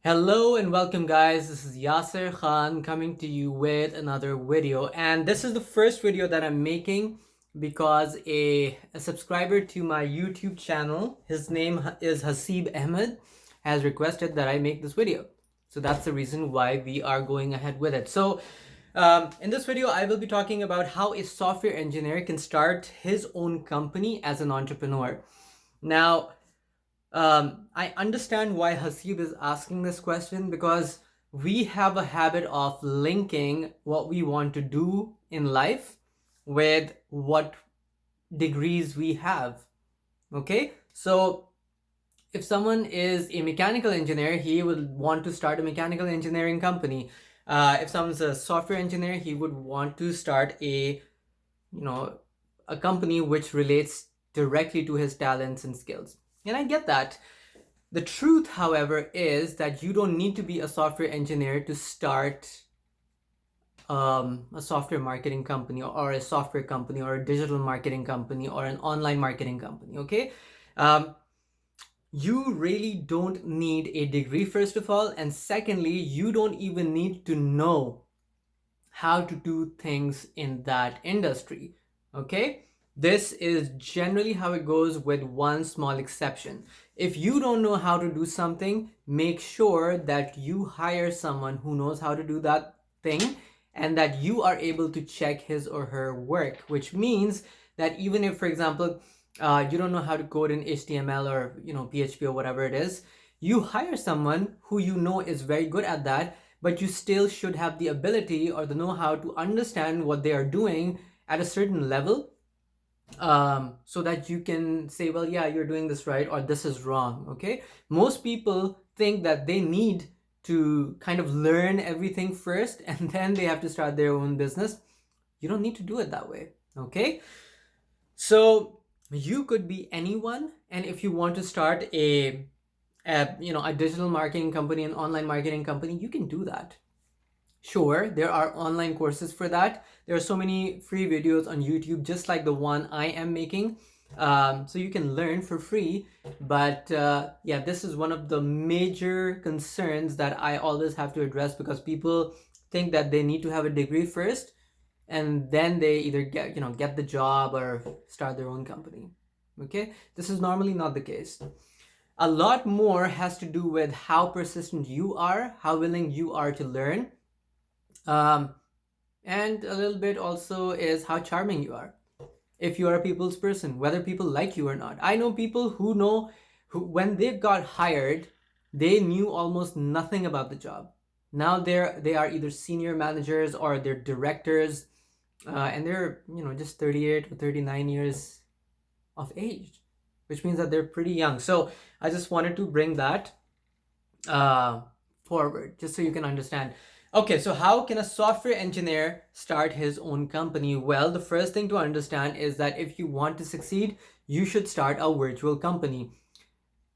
Hello and welcome guys, this is Yasir Khan coming to you with another video, and this is the first video that I'm making because a subscriber to my YouTube channel, his name is Hasib Ahmed, has requested that I make this video. So that's the reason why we are going ahead with it. So in this video, I will be talking about how a software engineer can start his own company as an entrepreneur. Now, I understand why Hasib is asking this question because we have a habit of linking what we want to do in life with what degrees we have. Okay, so if someone is a mechanical engineer, he would want to start a mechanical engineering company. If someone's a software engineer, he would want to start a company which relates directly to his talents and skills. And I get that. The truth, however, is that you don't need to be a software engineer to start a software marketing company or a software company or a digital marketing company or an online marketing company, okay? You really don't need a degree, first of all, and secondly, you don't even need to know how to do things in that industry, okay? This is generally how it goes, with one small exception. If you don't know how to do something, make sure that you hire someone who knows how to do that thing and that you are able to check his or her work, which means that even if, for example, you don't know how to code in HTML or PHP or whatever it is, you hire someone who you know is very good at that, but you still should have the ability or the know-how to understand what they are doing at a certain level, so that you can say, well, yeah, you're doing this right or this is wrong. Okay, most people think that they need to kind of learn everything first and then they have to start their own business. You don't need to do it that way. Okay, so you could be anyone, and if you want to start a digital marketing company, an online marketing company, you can do that. Sure, there are online courses for that. There are so many free videos on YouTube, just like the one I am making. So you can learn for free. But yeah, this is one of the major concerns that I always have to address, because people think that they need to have a degree first, and then they either get the job or start their own company. Okay, this is normally not the case. A lot more has to do with how persistent you are, how willing you are to learn, and a little bit also is how charming you are. If you are a people's person, whether people like you or not. I know people who when they got hired, they knew almost nothing about the job. Now they are either senior managers or they're directors, and they're just 38 or 39 years of age, which means that they're pretty young. So I just wanted to bring that forward, just so you can understand. Okay, so how can a software engineer start his own company? Well, the first thing to understand is that if you want to succeed, you should start a virtual company.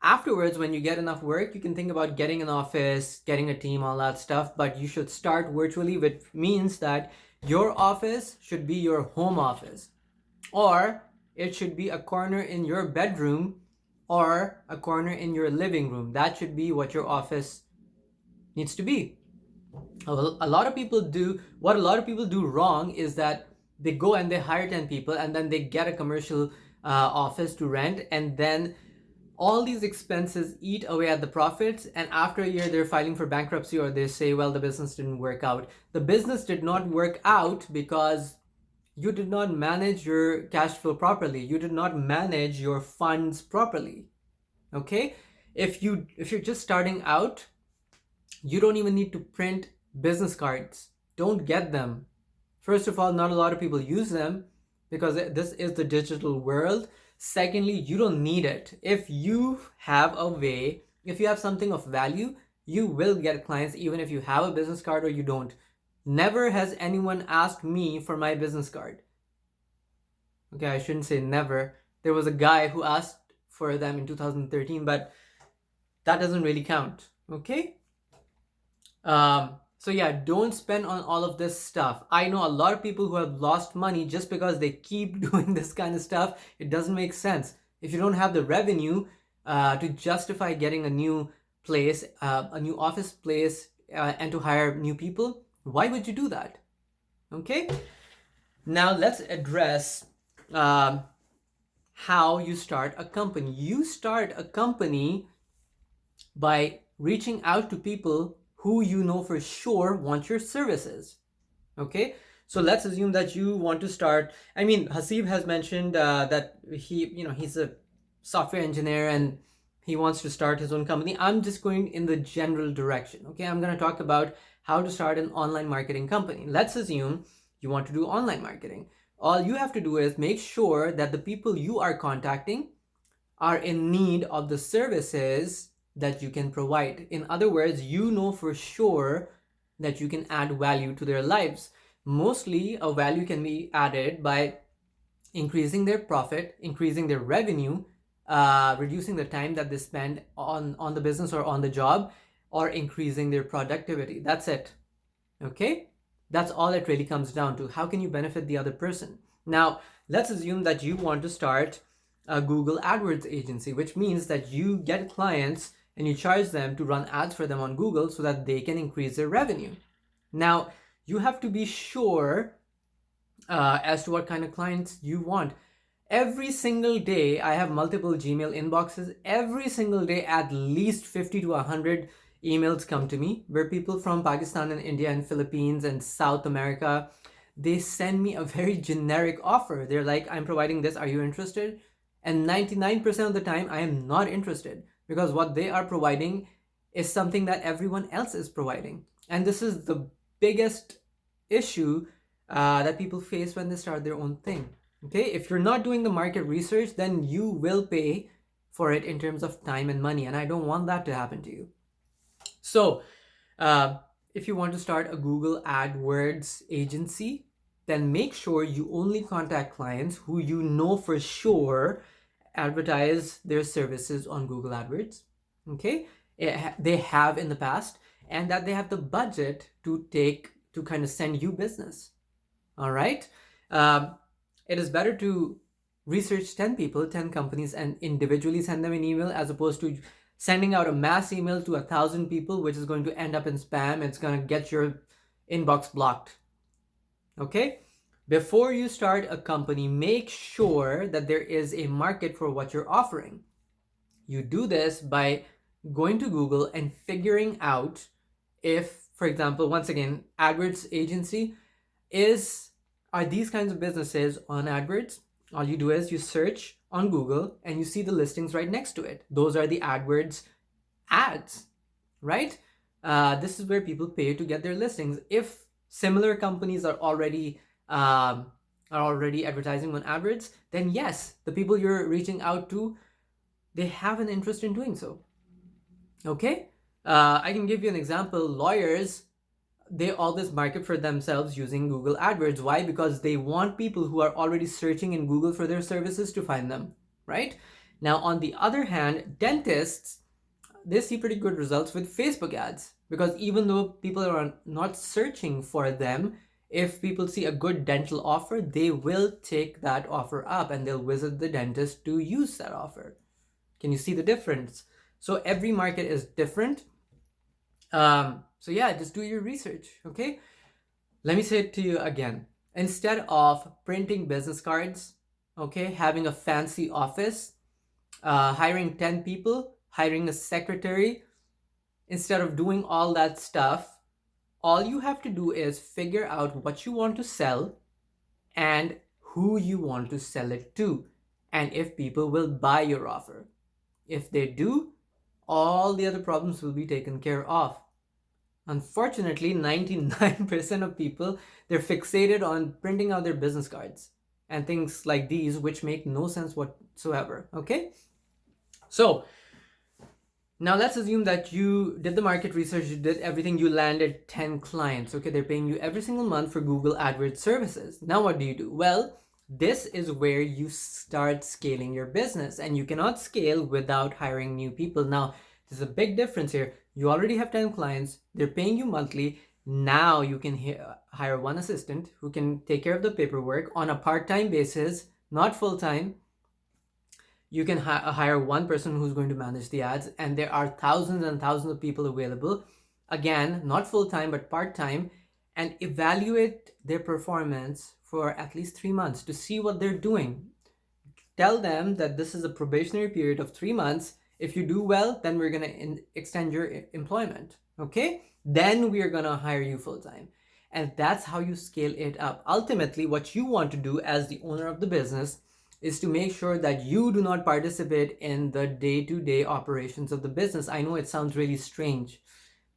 Afterwards, when you get enough work, you can think about getting an office, getting a team, all that stuff, but you should start virtually, which means that your office should be your home office, or it should be a corner in your bedroom or a corner in your living room. That should be what your office needs to be. A lot of people do wrong is that they go and they hire 10 people and then they get a commercial office to rent, and then all these expenses eat away at the profits, and after a year they're filing for bankruptcy, or they say, well, the business didn't work out. The business did not work out because you did not manage your cash flow properly. You did not manage your funds properly. Okay, if you're just starting out, you don't even need to print business cards. Don't get them. First of all, not a lot of people use them because this is the digital world. Secondly, you don't need it. If you have something of value, you will get clients even if you have a business card or you don't. Never has anyone asked me for my business card. Okay, I shouldn't say never. There was a guy who asked for them in 2013, but that doesn't really count. Okay? So yeah, don't spend on all of this stuff. I know a lot of people who have lost money just because they keep doing this kind of stuff. It doesn't make sense. If you don't have the revenue to justify getting a new place, a new office place, and to hire new people, why would you do that? Okay, now let's address how you start a company. You start a company by reaching out to people who you know for sure want your services. Okay, so let's assume that you want to start. I mean, Hasib has mentioned that he's a software engineer and he wants to start his own company. I'm just going in the general direction. Okay, I'm going to talk about how to start an online marketing company. Let's assume you want to do online marketing. All you have to do is make sure that the people you are contacting are in need of the services that you can provide. In other words, you know for sure that you can add value to their lives. Mostly, a value can be added by increasing their profit, increasing their revenue, reducing the time that they spend on the business or on the job, or increasing their productivity. That's it. Okay? That's all it really comes down to. How can you benefit the other person? Now, let's assume that you want to start a Google AdWords agency, which means that you get clients and you charge them to run ads for them on Google so that they can increase their revenue. Now, you have to be sure as to what kind of clients you want. Every single day, I have multiple Gmail inboxes. Every single day, at least 50 to 100 emails come to me where people from Pakistan and India and Philippines and South America, they send me a very generic offer. They're like, I'm providing this. Are you interested? And 99% of the time, I am not interested because what they are providing is something that everyone else is providing. And this is the biggest issue that people face when they start their own thing. Okay, if you're not doing the market research, then you will pay for it in terms of time and money, and I don't want that to happen to you. So, if you want to start a Google AdWords agency, then make sure you only contact clients who you know for sure advertise their services on Google AdWords. Okay, they have in the past, and that they have the budget to kind of send you business. All right. It is better to research 10 people, 10 companies, and individually send them an email as opposed to sending out a mass email to 1,000 people, which is going to end up in spam. It's going to get your inbox blocked. Okay? Before you start a company, make sure that there is a market for what you're offering. You do this by going to Google and figuring out if, for example, once again, AdWords agency are these kinds of businesses on AdWords. All you do is you search on Google and you see the listings right next to it. Those are the AdWords ads, right? This is where people pay to get their listings. If similar companies are already advertising on AdWords, then yes, the people you're reaching out to, they have an interest in doing so. Okay? I can give you an example. Lawyers, they always market for themselves using Google AdWords. Why? Because they want people who are already searching in Google for their services to find them, right? Now, on the other hand, dentists, they see pretty good results with Facebook ads because even though people are not searching for them, if people see a good dental offer, they will take that offer up and they'll visit the dentist to use that offer. Can you see the difference? So every market is different. So yeah, just do your research, okay? Let me say it to you again. Instead of printing business cards, okay, having a fancy office, hiring 10 people, hiring a secretary, instead of doing all that stuff, all you have to do is figure out what you want to sell and who you want to sell it to, and if people will buy your offer. If they do, all the other problems will be taken care of. Unfortunately, 99% of people, they're fixated on printing out their business cards and things like these, which make no sense whatsoever, okay? So, now let's assume that you did the market research, you did everything, you landed 10 clients, okay? They're paying you every single month for Google AdWords services. Now what do? Well, this is where you start scaling your business, and you cannot scale without hiring new people. Now, there's a big difference here. You already have 10 clients, they're paying you monthly. Now you can hire one assistant who can take care of the paperwork on a part-time basis, not full-time. You can hire one person who's going to manage the ads, and there are thousands and thousands of people available. Again, not full-time, but part-time, and evaluate their performance for at least 3 months to see what they're doing. Tell them that this is a probationary period of 3 months. If you do well, then we're going to extend your employment. Okay? Then we are going to hire you full-time. And that's how you scale it up. Ultimately, what you want to do as the owner of the business is to make sure that you do not participate in the day-to-day operations of the business. I know it sounds really strange,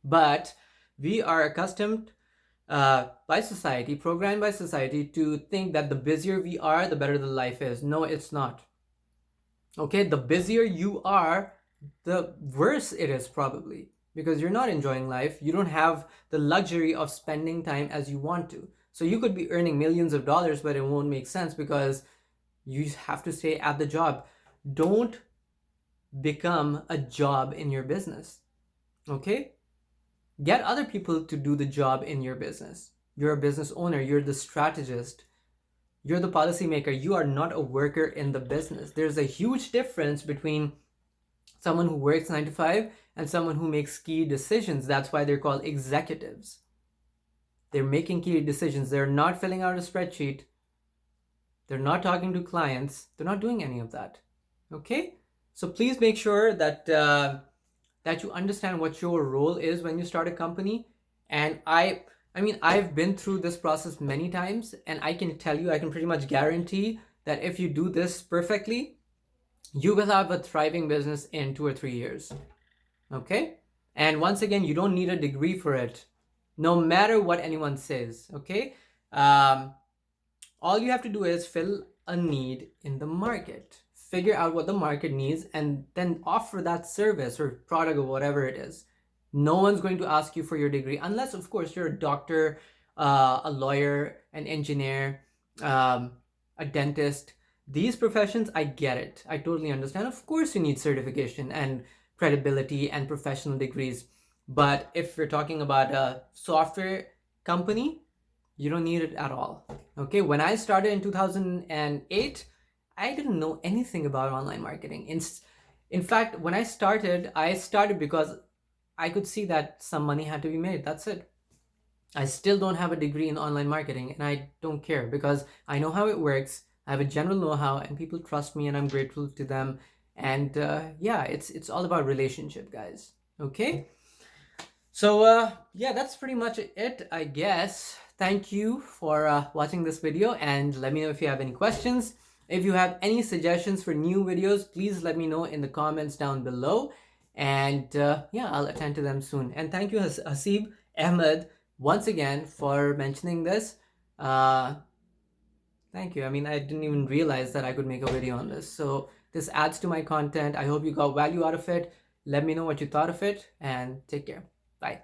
but we are accustomed by society, programmed by society, to think that the busier we are, the better the life is. No, it's not. Okay, the busier you are, the worse it is probably, because you're not enjoying life. You don't have the luxury of spending time as you want to. So you could be earning millions of dollars, but it won't make sense because you have to stay at the job. Don't become a job in your business. Okay? Get other people to do the job in your business. You're a business owner. You're the strategist. You're the policymaker. You are not a worker in the business. There's a huge difference between someone who works 9 to 5 and someone who makes key decisions. That's why they're called executives. They're making key decisions. They're not filling out a spreadsheet. They're not talking to clients. They're not doing any of that. Okay? So please make sure that that you understand what your role is when you start a company. And I mean, I've been through this process many times, and I can tell you, I can pretty much guarantee that if you do this perfectly, you will have a thriving business in 2 or 3 years. Okay? And once again, you don't need a degree for it, no matter what anyone says. Okay? All you have to do is fill a need in the market. Figure out what the market needs and then offer that service or product or whatever it is. No one's going to ask you for your degree unless, of course, you're a doctor, a lawyer, an engineer, a dentist. These professions, I get it. I totally understand. Of course, you need certification and credibility and professional degrees. But if we're talking about a software company, you don't need it at all. Okay, when I started in 2008, I didn't know anything about online marketing. In fact, when I started because I could see that some money had to be made. That's it. I still don't have a degree in online marketing, and I don't care because I know how it works. I have a general know-how, and people trust me, and I'm grateful to them. And yeah, it's all about relationship, guys. Okay. So yeah, that's pretty much it, I guess. Thank you for watching this video, and let me know if you have any questions. If you have any suggestions for new videos, please let me know in the comments down below. And yeah, I'll attend to them soon. And thank you, Hasib Ahmed, once again for mentioning this. Thank you. I mean, I didn't even realize that I could make a video on this. So this adds to my content. I hope you got value out of it. Let me know what you thought of it, and take care. Bye.